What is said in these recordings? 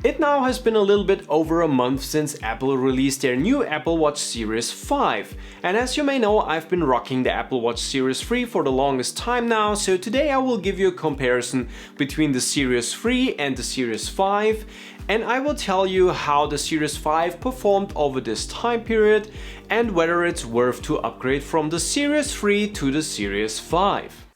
It now has been a little bit over a month since Apple released their new Apple Watch Series 5. And as you may know, I've been rocking the Apple Watch Series 3 for the longest time now, so today I will give you a comparison between the Series 3 and the Series 5. And I will tell you how the Series 5 performed over this time period and whether it's worth to upgrade from the Series 3 to the Series 5.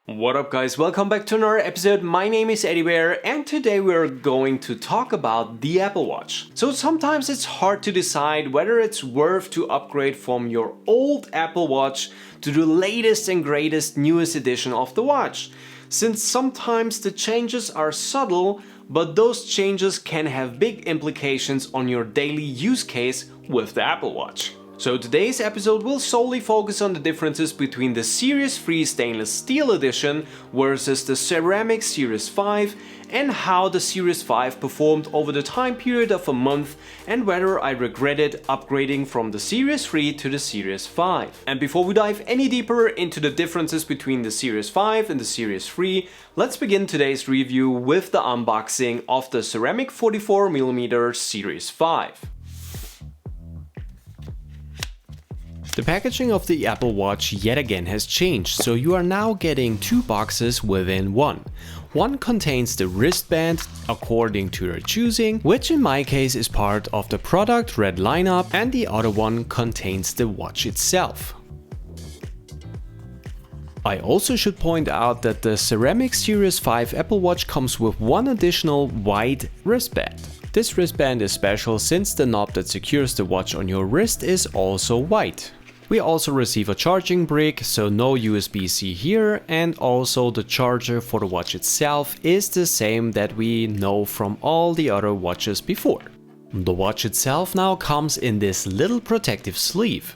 What up guys, welcome back to another episode. My name is Eddie Bear and today we're going to talk about the Apple Watch. So sometimes it's hard to decide whether it's worth to upgrade from your old Apple Watch to the latest and greatest newest edition of the watch. Since sometimes the changes are subtle, but those changes can have big implications on your daily use case with the Apple Watch. So today's episode will solely focus on the differences between the Series 3 Stainless Steel Edition versus the Ceramic Series 5 and how the Series 5 performed over the time period of a month and whether I regretted upgrading from the Series 3 to the Series 5. And before we dive any deeper into the differences between the Series 5 and the Series 3, let's begin today's review with the unboxing of the Ceramic 44mm Series 5. The packaging of the Apple Watch yet again has changed, so you are now getting two boxes within one. One contains the wristband according to your choosing, which in my case is part of the product red lineup, and the other one contains the watch itself. I also should point out that the Ceramic Series 5 Apple Watch comes with one additional white wristband. This wristband is special since the knob that secures the watch on your wrist is also white. We also receive a charging brick, so no USB-C here, and also the charger for the watch itself is the same that we know from all the other watches before. The watch itself now comes in this little protective sleeve.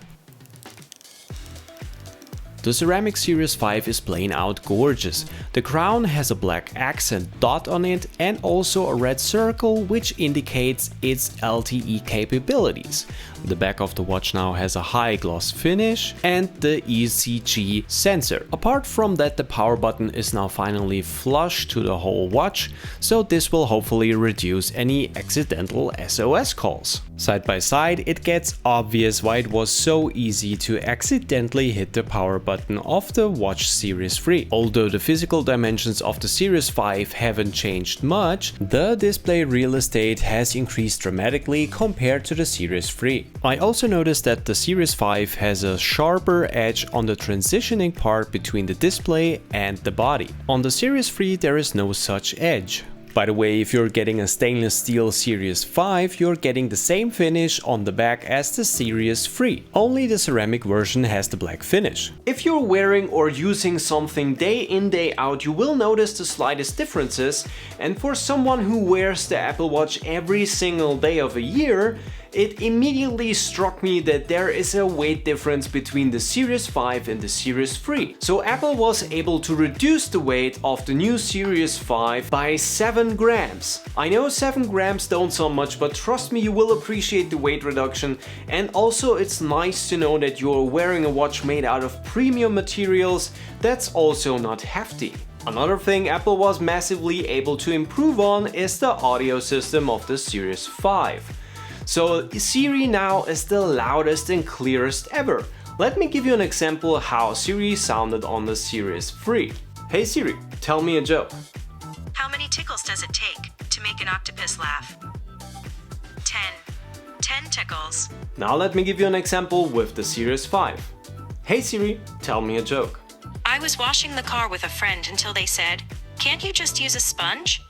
The Ceramic Series 5 is plain out gorgeous. The crown has a black accent dot on it and also a red circle which indicates its LTE capabilities. The back of the watch now has a high gloss finish and the ECG sensor. Apart from that, the power button is now finally flush to the whole watch, so this will hopefully reduce any accidental SOS calls. Side by side, it gets obvious why it was so easy to accidentally hit the power button of the Watch Series 3. Although the physical dimensions of the Series 5 haven't changed much, the display real estate has increased dramatically compared to the Series 3. I also noticed that the Series 5 has a sharper edge on the transitioning part between the display and the body. On the Series 3 there is no such edge. By the way, if you're getting a stainless steel Series 5, you're getting the same finish on the back as the Series 3. Only the ceramic version has the black finish. If you're wearing or using something day in day out, you will notice the slightest differences, and for someone who wears the Apple Watch every single day of a year, it immediately struck me that there is a weight difference between the Series 5 and the Series 3. So Apple was able to reduce the weight of the new Series 5 by 7 grams. I know 7 grams don't sound much, but trust me, you will appreciate the weight reduction. And also it's nice to know that you're wearing a watch made out of premium materials that's also not hefty. Another thing Apple was massively able to improve on is the audio system of the Series 5. So Siri now is the loudest and clearest ever. Let me give you an example how Siri sounded on the Series 3. Hey Siri, tell me a joke. How many tickles does it take to make an octopus laugh? 10. 10 tickles. Now let me give you an example with the Series 5. Hey Siri, tell me a joke. I was washing the car with a friend until they said, "Can't you just use a sponge?"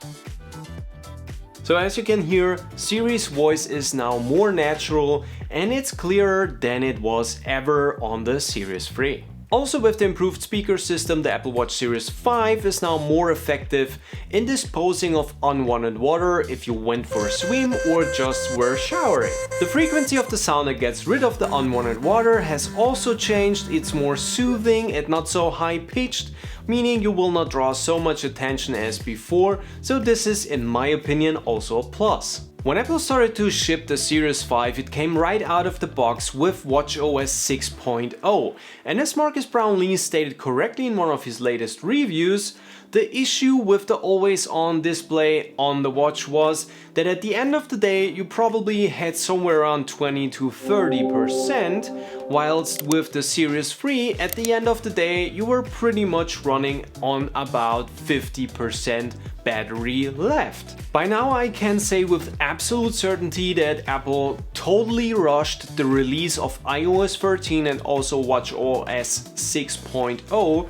So as you can hear, Siri's voice is now more natural and it's clearer than it was ever on the Series 3. Also, with the improved speaker system, the Apple Watch Series 5 is now more effective in disposing of unwanted water if you went for a swim or just were showering. The frequency of the sound that gets rid of the unwanted water has also changed. It's more soothing and not so high-pitched, meaning you will not draw so much attention as before, so this is, in my opinion, also a plus. When Apple started to ship the Series 5, it came right out of the box with watchOS 6.0. And as Marques Brownlee stated correctly in one of his latest reviews, the issue with the always-on display on the watch was that at the end of the day you probably had somewhere around 20 to 30%, whilst with the Series 3 at the end of the day you were pretty much running on about 50% battery left. By now I can say with absolute certainty that Apple totally rushed the release of iOS 13 and also watchOS 6.0,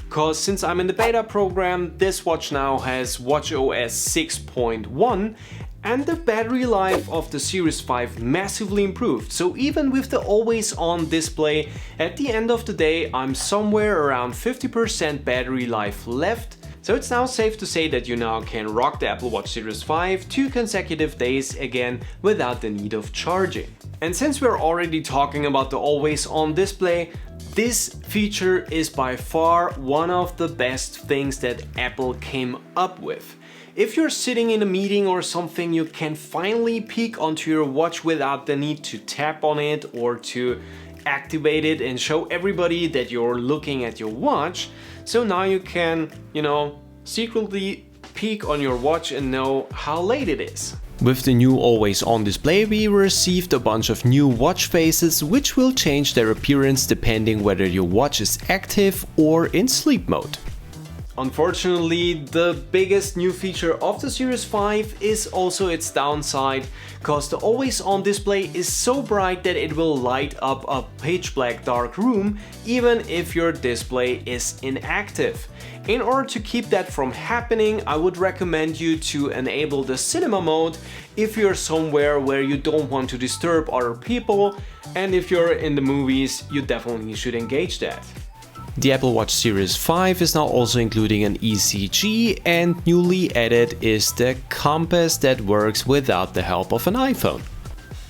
because since I'm in the beta program, this watch now has watchOS 6.1 and the battery life of the Series 5 massively improved. So even with the always-on display, at the end of the day I'm somewhere around 50% battery life left. So it's now safe to say that you now can rock the Apple Watch Series 5 2 consecutive days again without the need of charging. And since we're already talking about the always-on display, this feature is by far one of the best things that Apple came up with. If you're sitting in a meeting or something, you can finally peek onto your watch without the need to tap on it or to activate it and show everybody that you're looking at your watch. So now you can, secretly peek on your watch and know how late it is. With the new always-on display, we received a bunch of new watch faces which will change their appearance depending whether your watch is active or in sleep mode. Unfortunately, the biggest new feature of the Series 5 is also its downside, cause the always-on display is so bright that it will light up a pitch black dark room even if your display is inactive. In order to keep that from happening, I would recommend you to enable the cinema mode if you're somewhere where you don't want to disturb other people, and if you're in the movies, you definitely should engage that. The Apple Watch Series 5 is now also including an ECG, and newly added is the compass that works without the help of an iPhone.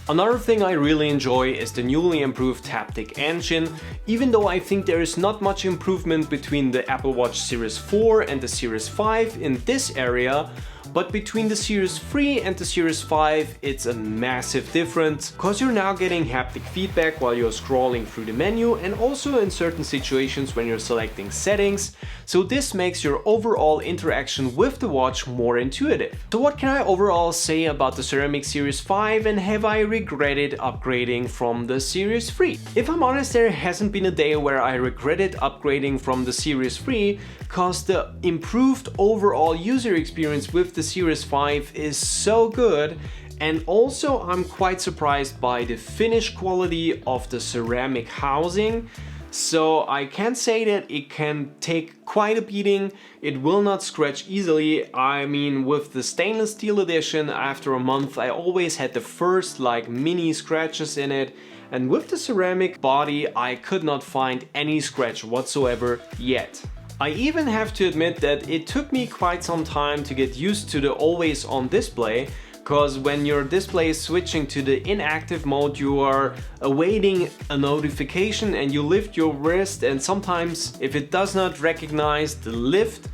Another thing I really enjoy is the newly improved haptic engine, even though I think there is not much improvement between the Apple Watch Series 4 and the Series 5 in this area, but between the Series 3 and the Series 5 it's a massive difference, because you're now getting haptic feedback while you're scrolling through the menu and also in certain situations when you're selecting settings, so this makes your overall interaction with the watch more intuitive. So what can I overall say about the Ceramic Series 5, and have I regretted upgrading from the Series 3? If I'm honest, there hasn't been a day where I regretted upgrading from the Series 3, cause the improved overall user experience with the Series 5 is so good, and also I'm quite surprised by the finish quality of the ceramic housing. So I can say that it can take quite a beating, it will not scratch easily. I mean, with the stainless steel edition, after a month I always had the first mini scratches in it, and with the ceramic body I could not find any scratch whatsoever yet. I even have to admit that it took me quite some time to get used to the always-on display, because when your display is switching to the inactive mode you are awaiting a notification and you lift your wrist, and sometimes if it does not recognize the lift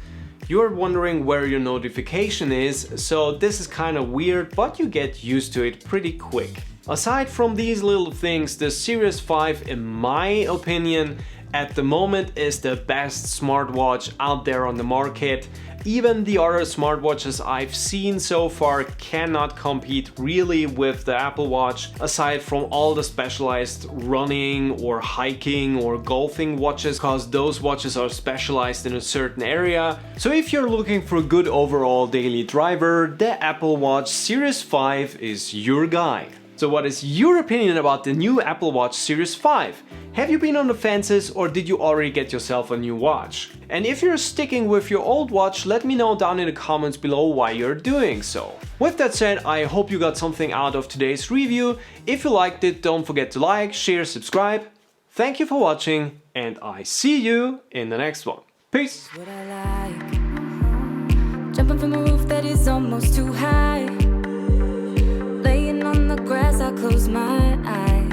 you're wondering where your notification is, so this is kind of weird, but you get used to it pretty quick. Aside from these little things, the Series 5 in my opinion at the moment is the best smartwatch out there on the market. Even the other smartwatches I've seen so far cannot compete really with the Apple Watch, aside from all the specialized running or hiking or golfing watches, because those watches are specialized in a certain area. So if you're looking for a good overall daily driver, the Apple Watch Series 5 is your guy. So what is your opinion about the new Apple Watch Series 5? Have you been on the fences, or did you already get yourself a new watch? And if you're sticking with your old watch, let me know down in the comments below why you're doing so. With that said, I hope you got something out of today's review. If you liked it, don't forget to like, share, subscribe. Thank you for watching, and I see you in the next one. Peace! What I like. Jumping from a roof that is almost too high. Laying on the grass, I close my eyes.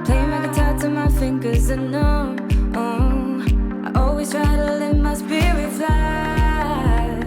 Playing my guitar till my fingers are numb. I always try to let my spirit fly.